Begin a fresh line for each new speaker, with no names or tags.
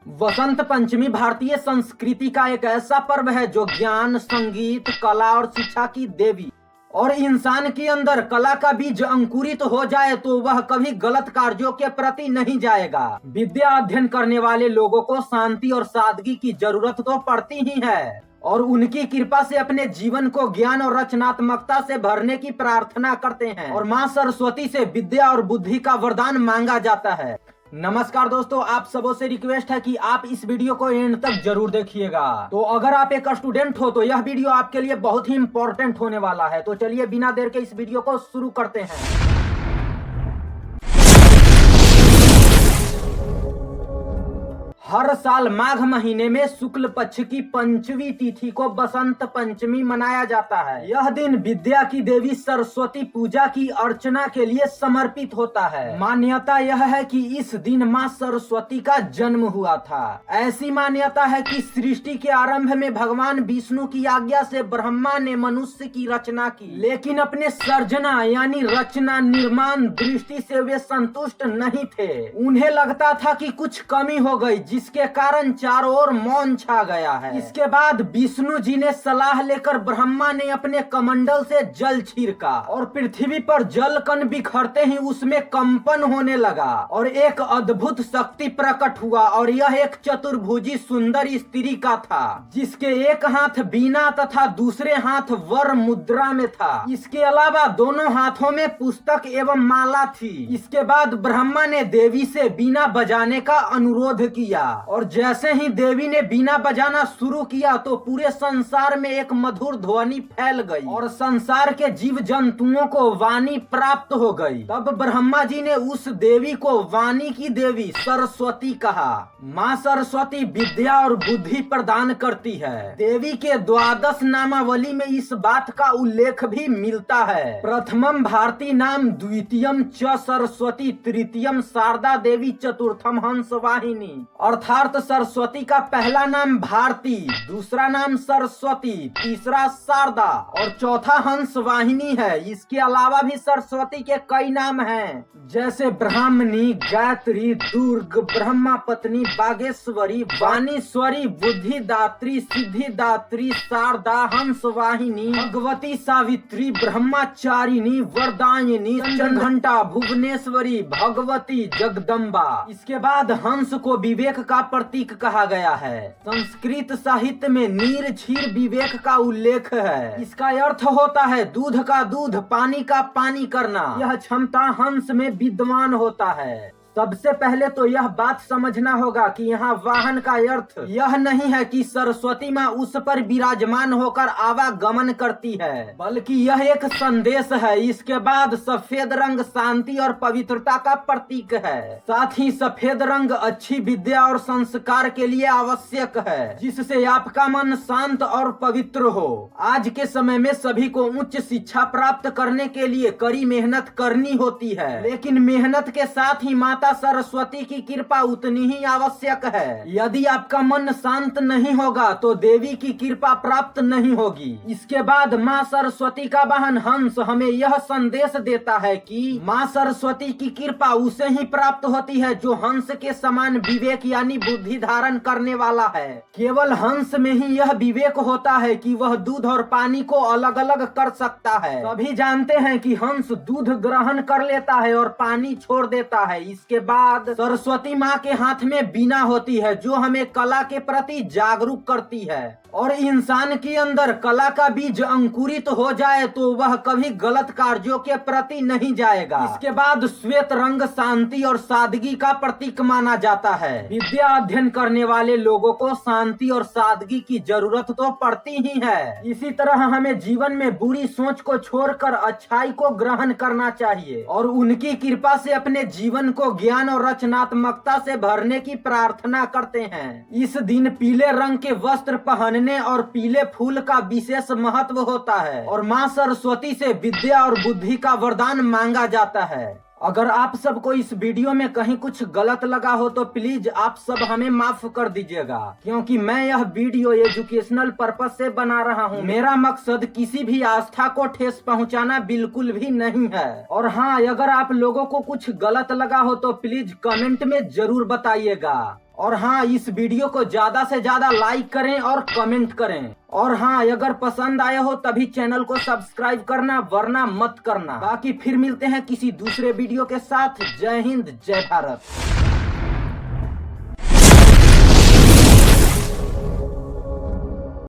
वसंत पंचमी भारतीय संस्कृति का एक ऐसा पर्व है जो ज्ञान, संगीत, कला और शिक्षा की देवी और इंसान के अंदर कला का बीज अंकुरित हो जाए तो वह कभी गलत कार्यों के प्रति नहीं जाएगा। विद्या अध्ययन करने वाले लोगों को शांति और सादगी की जरूरत तो पड़ती ही है और उनकी कृपा से अपने जीवन को ज्ञान और रचनात्मकता से भरने की प्रार्थना करते हैं और माँ सरस्वती से विद्या और बुद्धि का वरदान मांगा जाता है। नमस्कार दोस्तों, आप सबों से रिक्वेस्ट है कि आप इस वीडियो को एंड तक जरूर देखिएगा। तो अगर आप एक स्टूडेंट हो तो यह वीडियो आपके लिए बहुत ही इंपॉर्टेंट होने वाला है। तो चलिए बिना देर के इस वीडियो को शुरू करते हैं। हर साल माघ महीने में शुक्ल पक्ष की पंचमी तिथि को बसंत पंचमी मनाया जाता है। यह दिन विद्या की देवी सरस्वती पूजा की अर्चना के लिए समर्पित होता है। मान्यता यह है कि इस दिन माँ सरस्वती का जन्म हुआ था। ऐसी मान्यता है कि सृष्टि के आरंभ में भगवान विष्णु की आज्ञा से ब्रह्मा ने मनुष्य की रचना की, लेकिन अपने सर्जना यानी रचना निर्माण दृष्टि से वे संतुष्ट नहीं थे। उन्हें लगता था कि कुछ कमी हो गई, जिसके कारण चारों ओर मौन छा गया है। इसके बाद विष्णु जी ने सलाह लेकर ब्रह्मा ने अपने कमंडल से जल छिड़का और पृथ्वी पर जल कण बिखरते ही उसमें कंपन होने लगा और एक अद्भुत शक्ति प्रकट हुआ और यह एक चतुर्भुजी सुंदर स्त्री का था, जिसके एक हाथ बीना तथा दूसरे हाथ वर मुद्रा में था। इसके अलावा दोनों हाथों में पुस्तक एवं माला थी। इसके बाद ब्रह्मा ने देवी से बीना बजाने का अनुरोध किया और जैसे ही देवी ने बीना बजाना शुरू किया तो पूरे संसार में एक मधुर ध्वनि फैल गई और संसार के जीव जंतुओं को वाणी प्राप्त हो गई। तब ब्रह्मा जी ने उस देवी को वाणी की देवी सरस्वती कहा। माँ सरस्वती विद्या और बुद्धि प्रदान करती है। देवी के द्वादश नामावली में इस बात का उल्लेख भी मिलता है। प्रथमम भारती नाम, द्वितीयम च सरस्वती, तृतीयम शारदा देवी, चतुर्थम हंस वाहिनी। अर्थात सरस्वती का पहला नाम भारती, दूसरा नाम सरस्वती, तीसरा शारदा और चौथा हंस वाहिनी है। इसके अलावा भी सरस्वती के कई नाम हैं, जैसे ब्राह्मणी, गायत्री, दुर्ग, ब्रह्मा पत्नी, बागेश्वरी, वाणीश्वरी, बुद्धिदात्री, सिद्धिदात्री, शारदा, हंस वाहिनी, भगवती, सावित्री, ब्रह्मचारिणी, वरदायिनी, चंद्रघंटा, भुवनेश्वरी, भगवती, जगदम्बा। इसके बाद हंस को विवेक का प्रतीक कहा गया है। संस्कृत साहित्य में नीर क्षीर विवेक का उल्लेख है। इसका अर्थ होता है दूध का दूध, पानी का पानी करना। यह क्षमता हंस में विद्वान होता है। सबसे पहले तो यह बात समझना होगा कि यहाँ वाहन का अर्थ यह नहीं है कि सरस्वती माँ उस पर विराजमान होकर आवागमन करती है, बल्कि यह एक संदेश है। इसके बाद सफेद रंग शांति और पवित्रता का प्रतीक है। साथ ही सफेद रंग अच्छी विद्या और संस्कार के लिए आवश्यक है, जिससे आपका मन शांत और पवित्र हो। आज के समय में सभी को उच्च शिक्षा प्राप्त करने के लिए कड़ी मेहनत करनी होती है, लेकिन मेहनत के साथ ही माता सरस्वती की कृपा उतनी ही आवश्यक है। यदि आपका मन शांत नहीं होगा तो देवी की कृपा प्राप्त नहीं होगी। इसके बाद माँ सरस्वती का वाहन हंस हमें यह संदेश देता है कि माँ सरस्वती की कृपा उसे ही प्राप्त होती है जो हंस के समान विवेक यानी बुद्धि धारण करने वाला है। केवल हंस में ही यह विवेक होता है कि वह दूध और पानी को अलग अलग कर सकता है। सभी जानते हैं कि हंस दूध ग्रहण कर लेता है और पानी छोड़ देता है। इसके बाद सरस्वती माँ के हाथ में बीना होती है, जो हमें कला के प्रति जागरूक करती है और इंसान के अंदर कला का बीज अंकुरित हो जाए तो वह कभी गलत कार्यों के प्रति नहीं जाएगा। इसके बाद श्वेत रंग शांति और सादगी का प्रतीक माना जाता है। विद्या अध्ययन करने वाले लोगों को शांति और सादगी की जरूरत तो पड़ती ही है। इसी तरह हमें जीवन में बुरी सोच को छोड़कर अच्छाई को ग्रहण करना चाहिए और उनकी कृपा से अपने जीवन को ज्ञान और रचनात्मकता से भरने की प्रार्थना करते हैं। इस दिन पीले रंग के वस्त्र पहनने और पीले फूल का विशेष महत्व होता है और माँ सरस्वती से विद्या और बुद्धि का वरदान मांगा जाता है। अगर आप सबको इस वीडियो में कहीं कुछ गलत लगा हो तो प्लीज आप सब हमें माफ कर दीजिएगा, क्योंकि मैं यह वीडियो एजुकेशनल पर्पस से बना रहा हूँ। मेरा मकसद किसी भी आस्था को ठेस पहुँचाना बिल्कुल भी नहीं है। और हाँ, अगर आप लोगों को कुछ गलत लगा हो तो प्लीज कमेंट में जरूर बताइएगा। और हाँ, इस वीडियो को ज्यादा से ज्यादा लाइक करें और कमेंट करें। और हाँ, अगर पसंद आया हो तभी चैनल को सब्सक्राइब करना, वरना मत करना। बाकी फिर मिलते हैं किसी दूसरे वीडियो के साथ। जय हिंद, जय भारत।